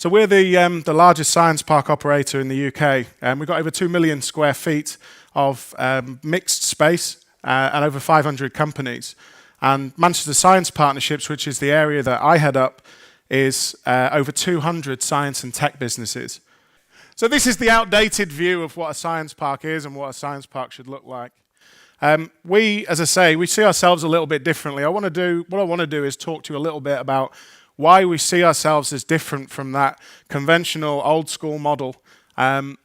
So we're the largest science park operator in the UK, and we've got over 2 million square feet of mixed space and over 500 companies. And Manchester Science Partnerships, which is the area that I head up, is over 200 science and tech businesses. So this is the outdated view of what a science park is and what a science park should look like. We, as I say, we see ourselves a little bit differently. What I want to do is talk to you a little bit about why we see ourselves as different from that conventional old school model and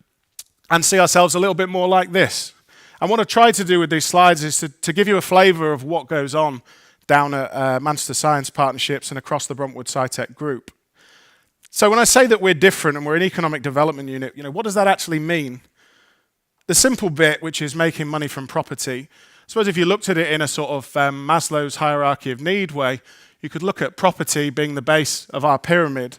see ourselves a little bit more like this. And what I try to do with these slides is to give you a flavour of what goes on down at Manchester Science Partnerships and across the Bruntwood SciTech group. So when I say that we're different and we're an economic development unit, what does that actually mean? The simple bit, which is making money from property, I suppose if you looked at it in a sort of Maslow's hierarchy of need way, you could look at property being the base of our pyramid.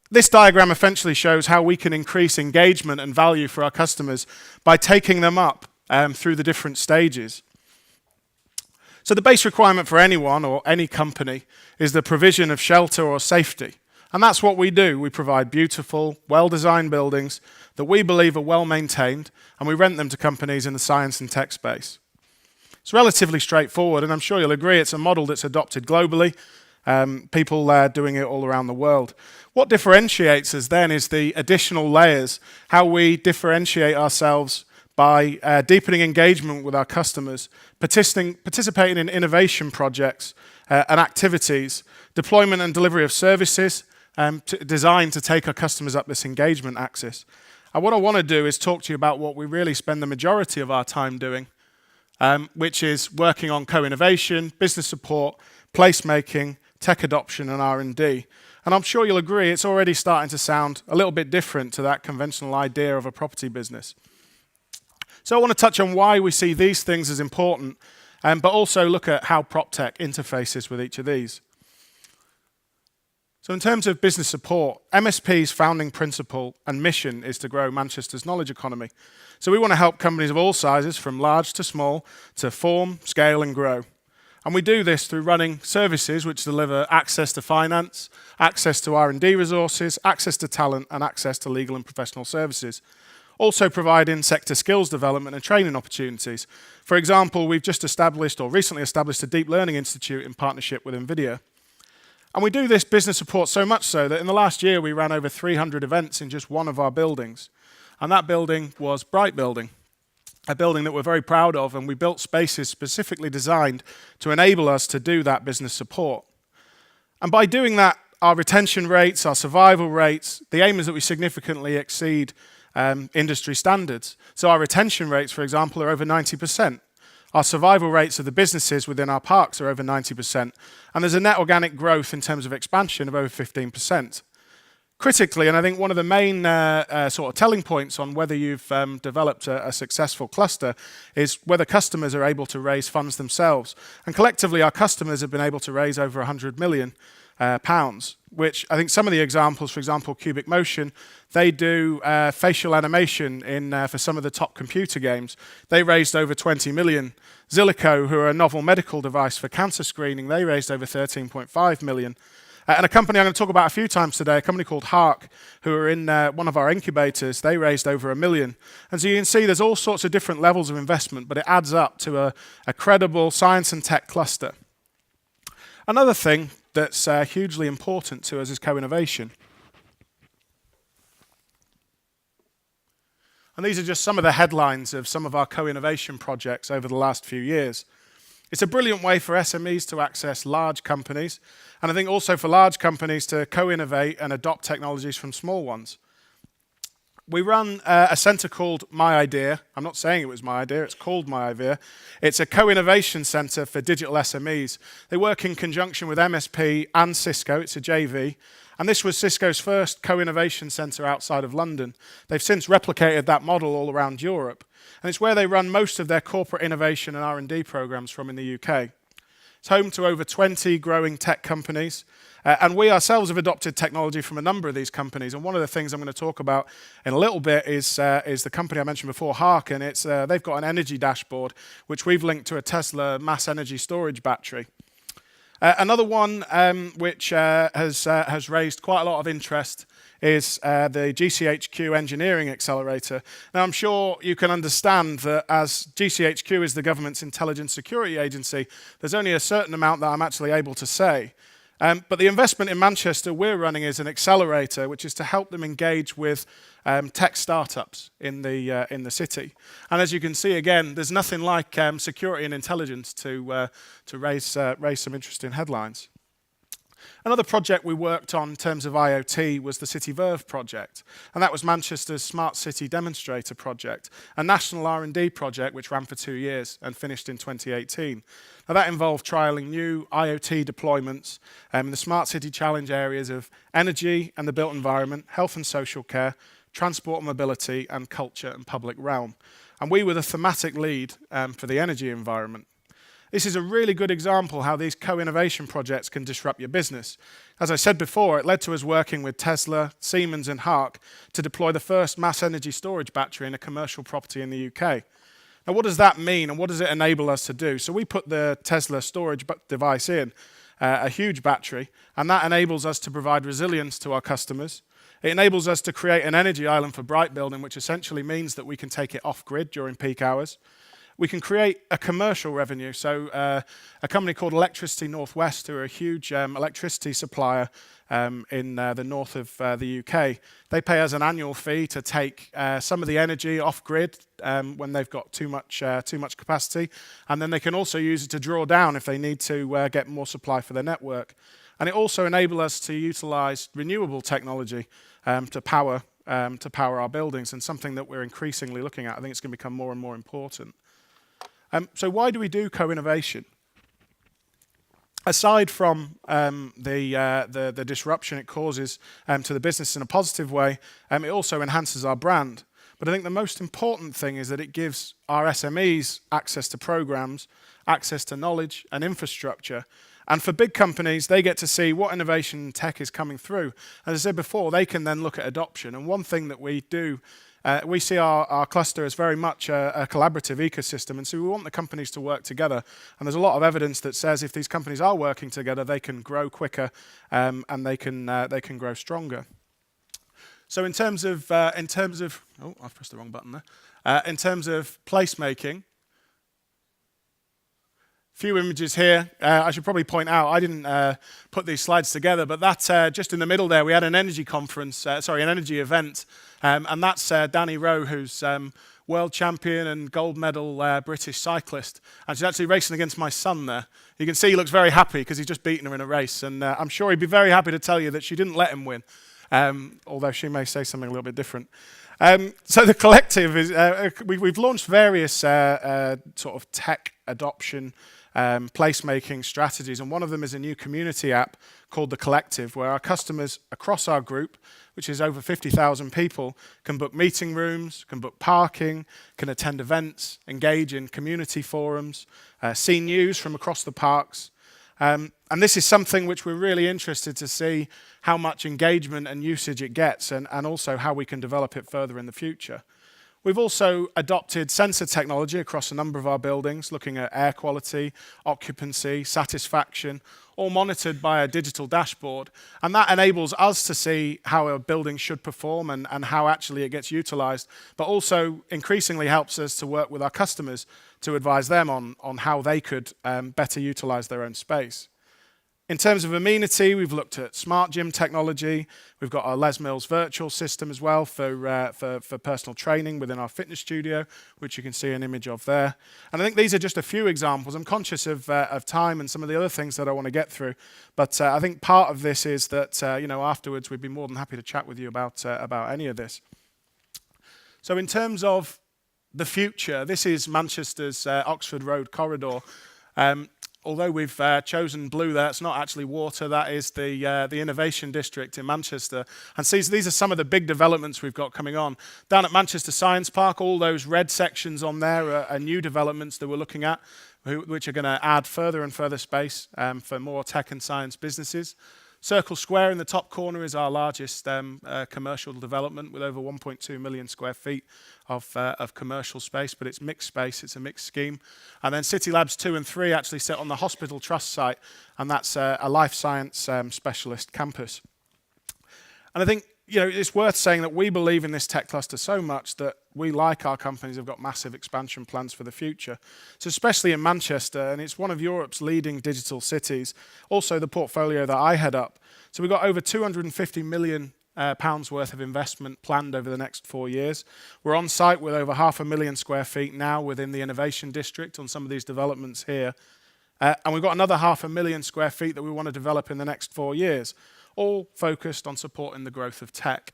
This diagram essentially shows how we can increase engagement and value for our customers by taking them up through the different stages. So the base requirement for anyone or any company is the provision of shelter or safety. And that's what we do. We provide beautiful, well-designed buildings that we believe are well-maintained, and we rent them to companies in the science and tech space. It's relatively straightforward, and I'm sure you'll agree it's a model that's adopted globally. People doing it all around the world. What differentiates us then is the additional layers, how we differentiate ourselves by deepening engagement with our customers, participating in innovation projects and activities, deployment and delivery of services designed to take our customers up this engagement axis. And what I want to do is talk to you about what we really spend the majority of our time doing, which is working on co-innovation, business support, placemaking, tech adoption and R&D. And I'm sure you'll agree it's already starting to sound a little bit different to that conventional idea of a property business. So I want to touch on why we see these things as important, but also look at how PropTech interfaces with each of these. So in terms of business support, MSP's founding principle and mission is to grow Manchester's knowledge economy. So we want to help companies of all sizes, from large to small, to form, scale and grow. And we do this through running services which deliver access to finance, access to R&D resources, access to talent and access to legal and professional services. Also providing sector skills development and training opportunities. For example, we've just established or recently established a deep learning institute in partnership with NVIDIA. And we do this business support so much so that in the last year we ran over 300 events in just one of our buildings. And that building was Bright Building, a building that we're very proud of, and we built spaces specifically designed to enable us to do that business support. And by doing that, our retention rates, our survival rates, the aim is that we significantly exceed industry standards. So our retention rates, for example, are over 90%. Our survival rates of the businesses within our parks are over 90%. And there's a net organic growth in terms of expansion of over 15%. Critically, and I think one of the main sort of telling points on whether you've developed a successful cluster is whether customers are able to raise funds themselves. And collectively, our customers have been able to raise over £100 million, which I think some of the examples, for example, Cubic Motion, they do facial animation for some of the top computer games. They raised over 20 million. Zillico, who are a novel medical device for cancer screening, they raised over 13.5 million. And a company I'm going to talk about a few times today, a company called Hark, who are in one of our incubators, they raised over £1 million. And so you can see there's all sorts of different levels of investment, but it adds up to a credible science and tech cluster. Another thing that's hugely important to us is co-innovation. And these are just some of the headlines of some of our co-innovation projects over the last few years. It's a brilliant way for SMEs to access large companies, and I think also for large companies to co-innovate and adopt technologies from small ones. We run a centre called My Idea. I'm not saying it was my idea, it's called My Idea. It's a co-innovation centre for digital SMEs. They work in conjunction with MSP and Cisco, it's a JV. And this was Cisco's first co-innovation centre outside of London. They've since replicated that model all around Europe. And it's where they run most of their corporate innovation and R&D programs from in the UK. It's home to over 20 growing tech companies. And we ourselves have adopted technology from a number of these companies. And one of the things I'm going to talk about in a little bit is the company I mentioned before, Hark. And they've got an energy dashboard, which we've linked to a Tesla mass energy storage battery. Another one which has raised quite a lot of interest is the GCHQ Engineering Accelerator. Now, I'm sure you can understand that as GCHQ is the government's intelligence security agency, there's only a certain amount that I'm actually able to say. But the investment in Manchester we're running is an accelerator, which is to help them engage with tech startups in the city. And as you can see, again, there's nothing like security and intelligence to raise some interesting headlines. Another project we worked on in terms of IoT was the City Verve project, and that was Manchester's Smart City Demonstrator project, a national R&D project which ran for 2 years and finished in 2018. Now that involved trialling new IoT deployments in the Smart City Challenge areas of energy and the built environment, health and social care, transport and mobility, and culture and public realm. And we were the thematic lead for the energy environment. This is a really good example how these co-innovation projects can disrupt your business. As I said before, it led to us working with Tesla, Siemens and Hark to deploy the first mass energy storage battery in a commercial property in the UK. Now what does that mean and what does it enable us to do? So we put the Tesla storage device in, a huge battery, and that enables us to provide resilience to our customers. It enables us to create an energy island for bright building, which essentially means that we can take it off grid during peak hours. We can create a commercial revenue. So a company called Electricity Northwest, who are a huge electricity supplier in the north of the UK, they pay us an annual fee to take some of the energy off grid when they've got too much capacity, and then they can also use it to draw down if they need to get more supply for their network. And it also enables us to utilize renewable technology to power our buildings, and something that we're increasingly looking at. I think it's going to become more and more important. So why do we do co-innovation? Aside from the disruption it causes to the business in a positive way, it also enhances our brand. But I think the most important thing is that it gives our SMEs access to programs, access to knowledge and infrastructure. And for big companies, they get to see what innovation tech is coming through. As I said before, they can then look at adoption. And one thing that we do, we see our cluster as very much a collaborative ecosystem, and so we want the companies to work together. And there's a lot of evidence that says if these companies are working together, they can grow quicker and they can grow stronger. So in terms of oh, I've pressed the wrong button there. In terms of placemaking, few images here. I should probably point out, I didn't put these slides together, but that's just in the middle there, we had an energy conference, an energy event, and that's Danny Rowe, who's world champion and gold medal British cyclist, and she's actually racing against my son there. You can see he looks very happy because he's just beaten her in a race, and I'm sure he'd be very happy to tell you that she didn't let him win, although she may say something a little bit different. So the collective is, we've launched various sort of tech adoption placemaking strategies, and one of them is a new community app called The Collective, where our customers across our group, which is over 50,000 people, can book meeting rooms, can book parking, can attend events, engage in community forums, see news from across the parks. And this is something which we're really interested to see how much engagement and usage it gets, and also how we can develop it further in the future. We've also adopted sensor technology across a number of our buildings, looking at air quality, occupancy, satisfaction, all monitored by a digital dashboard. And that enables us to see how a building should perform and how actually it gets utilized, but also increasingly helps us to work with our customers to advise them on how they could better utilize their own space. In terms of amenity, we've looked at smart gym technology. We've got our Les Mills virtual system as well for personal training within our fitness studio, which you can see an image of there. And I think these are just a few examples. I'm conscious of time and some of the other things that I want to get through. But I think part of this is that afterwards we'd be more than happy to chat with you about any of this. So in terms of the future, this is Manchester's Oxford Road corridor. Although we've chosen blue there, it's not actually water, that is the Innovation District in Manchester. And these are some of the big developments we've got coming on. Down at Manchester Science Park, all those red sections on there are new developments that we're looking at, which are going to add further and further space for more tech and science businesses. Circle Square in the top corner is our largest commercial development with over 1.2 million square feet of commercial space, but it's mixed space, it's a mixed scheme. And then City Labs 2 and 3 actually sit on the Hospital Trust site, and that's a life science specialist campus. And I think it's worth saying that we believe in this tech cluster so much that we, like our companies, have got massive expansion plans for the future. So especially in Manchester, and it's one of Europe's leading digital cities, also the portfolio that I head up. So we've got over 250 million pounds worth of investment planned over the next 4 years. We're on site with over 500,000 square feet now within the innovation district on some of these developments here. And we've got another 500,000 square feet that we want to develop in the next 4 years, all focused on supporting the growth of tech.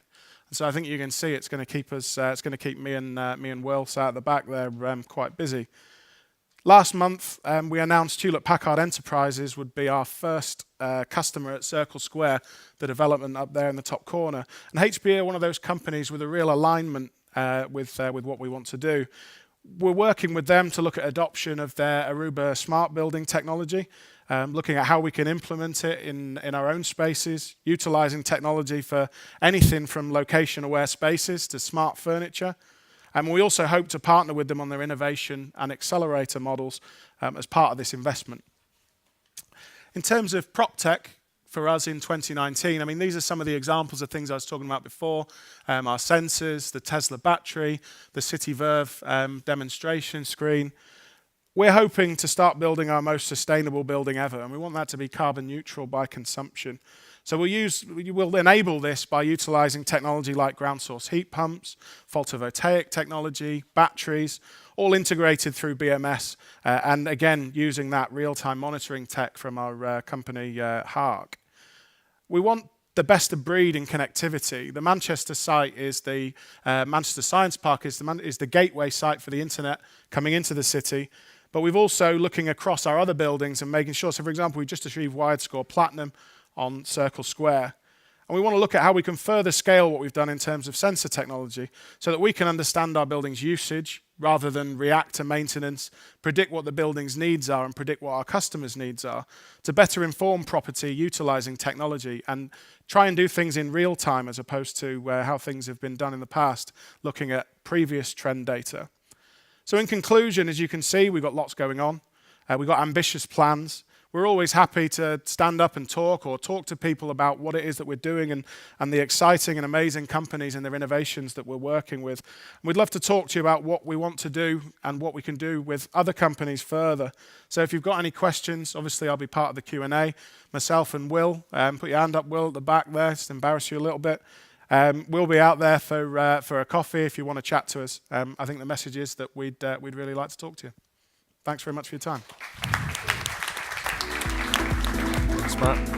And so I think you can see it's going to keep us, it's going to keep me and Will sat at the back there quite busy. Last month, we announced Hewlett Packard Enterprises would be our first customer at Circle Square, the development up there in the top corner. And HPE are one of those companies with a real alignment with what we want to do. We're working with them to look at adoption of their Aruba smart building technology, looking at how we can implement it in our own spaces, utilizing technology for anything from location-aware spaces to smart furniture. And we also hope to partner with them on their innovation and accelerator models as part of this investment. In terms of prop tech for us in 2019, I mean, these are some of the examples of things I was talking about before. Our sensors, the Tesla battery, the CityVerve demonstration screen. We're hoping to start building our most sustainable building ever, and we want that to be carbon neutral by consumption. So we will enable this by utilizing technology like ground source heat pumps, photovoltaic technology, batteries, all integrated through BMS, and again, using that real-time monitoring tech from our company, Hark. We want the best of breed in connectivity. The Manchester site is the Manchester Science Park is the gateway site for the internet coming into the city. But we've also looking across our other buildings and making sure, so for example, we just achieved wide score platinum on Circle Square. And we want to look at how we can further scale what we've done in terms of sensor technology so that we can understand our building's usage rather than react to maintenance, predict what the building's needs are and predict what our customers' needs are, to better inform property utilizing technology and try and do things in real time as opposed to how things have been done in the past, looking at previous trend data. So in conclusion, as you can see, we've got lots going on. We've got ambitious plans. We're always happy to stand up and talk or talk to people about what it is that we're doing and the exciting and amazing companies and their innovations that we're working with. And we'd love to talk to you about what we want to do and what we can do with other companies further. So if you've got any questions, obviously I'll be part of the Q&A. Myself and Will, put your hand up, Will, at the back there, just to embarrass you a little bit. We'll be out there for a coffee if you want to chat to us. I think the message is that we'd really like to talk to you. Thanks very much for your time. Thanks, Matt.